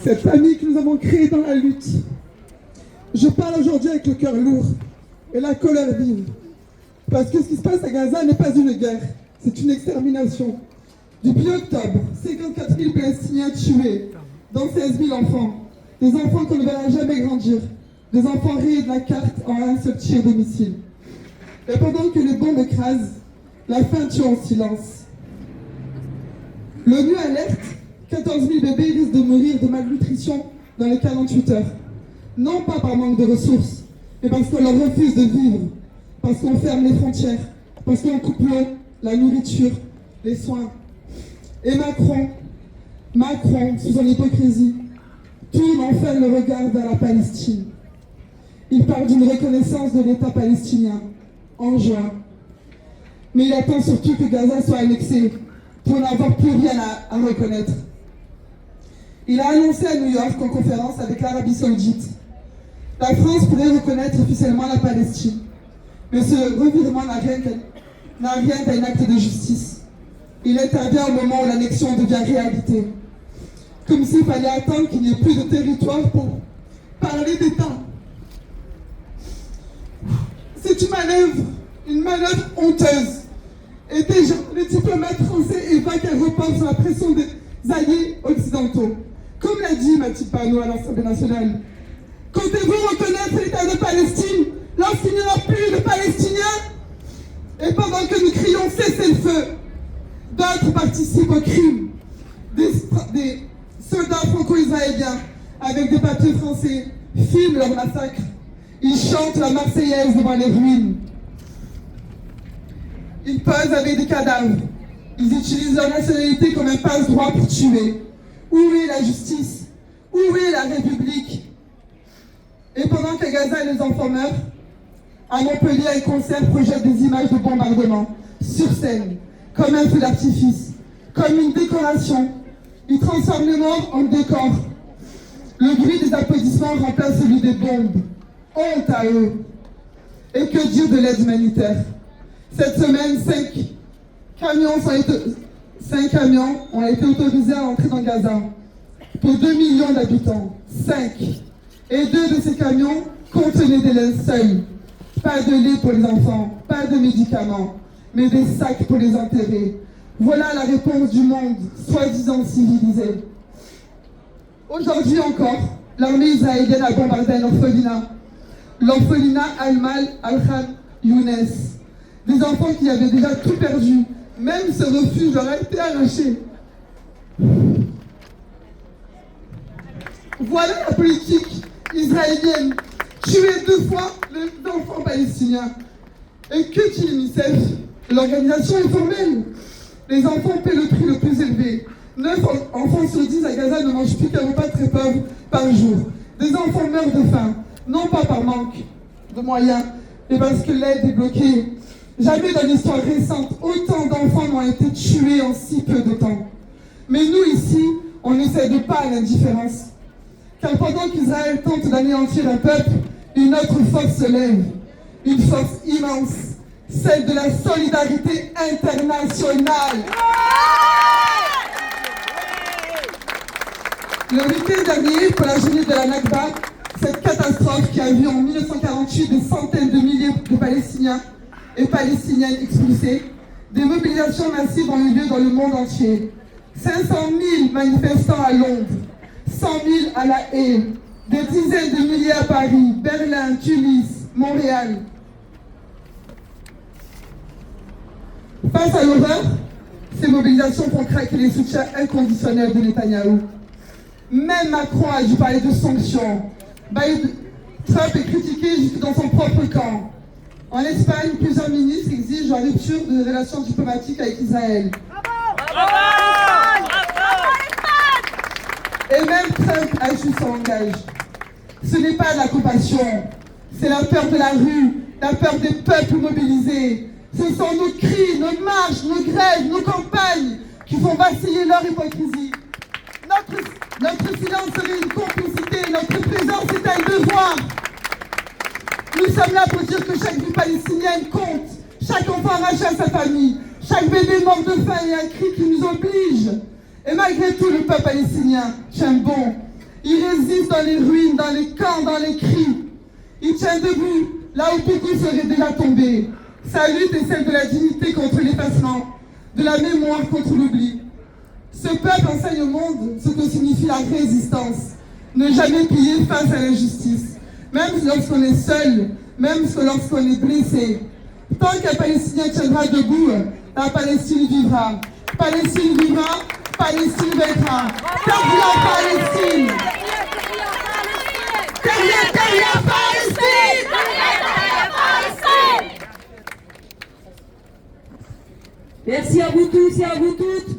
Cette famille que nous avons créée dans la lutte. Je parle aujourd'hui avec le cœur lourd et la colère vive. Parce que ce qui se passe à Gaza n'est pas une guerre, c'est une extermination. Depuis octobre, 54 000 Palestiniens tués, dont 16 000 enfants. Des enfants qu'on ne verra jamais grandir. Des enfants rayés de la carte en un seul tir de missile. Et pendant que les bombes écrasent, la faim tue en silence. L'ONU alerte, 14 000 bébés risquent de mourir de malnutrition dans les 48 heures. Non pas par manque de ressources, mais parce qu'on leur refuse de vivre, parce qu'on ferme les frontières, parce qu'on coupe l'eau, la nourriture, les soins. Et Macron, sous son hypocrisie, tourne enfin le regard vers la Palestine. Il parle d'une reconnaissance de l'État palestinien, en juin. Mais il attend surtout que Gaza soit annexé, pour n'avoir plus rien à reconnaître. Il a annoncé à New York en conférence avec l'Arabie Saoudite. La France pourrait reconnaître officiellement la Palestine. Mais ce revirement n'a rien d'un acte de justice. Il intervient au moment où l'annexion devient réalité. Comme s'il fallait attendre qu'il n'y ait plus de territoire pour parler d'État. C'est une manœuvre honteuse. Et déjà, les diplomates français évoquent un report sur la pression des alliés occidentaux. Comme l'a dit Mathilde Panot à l'Assemblée nationale, comptez-vous reconnaître l'État de Palestine lorsqu'il n'y aura plus de Palestiniens? Et pendant que nous crions cessez-le-feu, d'autres participent au crime. Des soldats franco-israéliens avec des papiers français filment leur massacre. Ils chantent la Marseillaise devant les ruines. Ils posent avec des cadavres. Ils utilisent leur nationalité comme un passe-droit pour tuer. Où est la justice? Où est la République? Et pendant qu'à Gaza les enfants meurent, à Montpellier, un concert projette des images de bombardement sur scène, comme un feu d'artifice, comme une décoration. Ils transforment les morts en décor. Le bruit des applaudissements remplace celui des bombes. Honte à eux. Et que dire de l'aide humanitaire? Cette semaine, 5 camions ont été autorisés à entrer dans Gaza pour 2 millions d'habitants. 5. Et 2 de ces camions contenaient des linceuls. Pas de lait pour les enfants, pas de médicaments, mais des sacs pour les enterrer. Voilà la réponse du monde, soi-disant civilisé. Aujourd'hui encore, l'armée israélienne a bombardé un orphelinat. L'orphelinat Al-Mal Al-Khan Younes. Des enfants qui avaient déjà tout perdu. Même ce refuge leur a été arraché. Voilà la politique israélienne. Tuer 2 fois les enfants palestiniens. Et que dit l'UNICEF? L'organisation est formelle. Les enfants paient le prix le plus élevé. 9 enfants sur 10 à Gaza ne mangent plus qu'un repas très pauvre par jour. Des enfants meurent de faim. Non pas par manque de moyens, mais parce que l'aide est bloquée. Jamais dans l'histoire récente, autant d'enfants n'ont été tués en si peu de temps. Mais nous ici, on n'essaie de pas l'indifférence. Car pendant qu'Israël tente d'anéantir un peuple, une autre force se lève. Une force immense, celle de la solidarité internationale. Le week-end dernier, pour la journée de la Nakba, cette catastrophe qui a vu en 1948 des centaines de milliers de Palestiniens et Palestiniennes expulsés, des mobilisations massives ont eu lieu dans le monde entier. 500 000 manifestants à Londres, 100 000 à La Haye, des dizaines de milliers à Paris, Berlin, Tunis, Montréal. Face à l'horreur, ces mobilisations font craquer les soutiens inconditionnels de Netanyahou. Même Macron a dû parler de sanctions. Trump est critiqué jusque dans son propre camp. En Espagne, plusieurs ministres exigent la rupture de relations diplomatiques avec Israël. Et même Trump ajuste son langage. Ce n'est pas de la compassion, c'est la peur de la rue, la peur des peuples mobilisés. Ce sont nos cris, nos marches, nos grèves, nos campagnes qui font vaciller leur hypocrisie. Notre silence serait une complicité, notre présence est un devoir. Nous sommes là pour dire que chaque vie palestinienne compte, chaque enfant arraché à sa famille, chaque bébé mort de faim et un cri qui nous oblige. Et malgré tout, le peuple palestinien tient bon. Il résiste dans les ruines, dans les camps, dans les cris. Il tient debout, là où beaucoup seraient déjà tombés. Sa lutte est celle de la dignité contre l'effacement, de la mémoire contre l'oubli. Ce peuple enseigne au monde ce que signifie la résistance. Ne jamais plier face à l'injustice, même lorsqu'on est seul, même lorsqu'on est blessé. Tant qu'un Palestinien tiendra debout, la Palestine vivra. Palestine vivra, Palestine vaincra. Tahrir Palestine! Tahrir Palestine! Merci à vous tous et à vous toutes.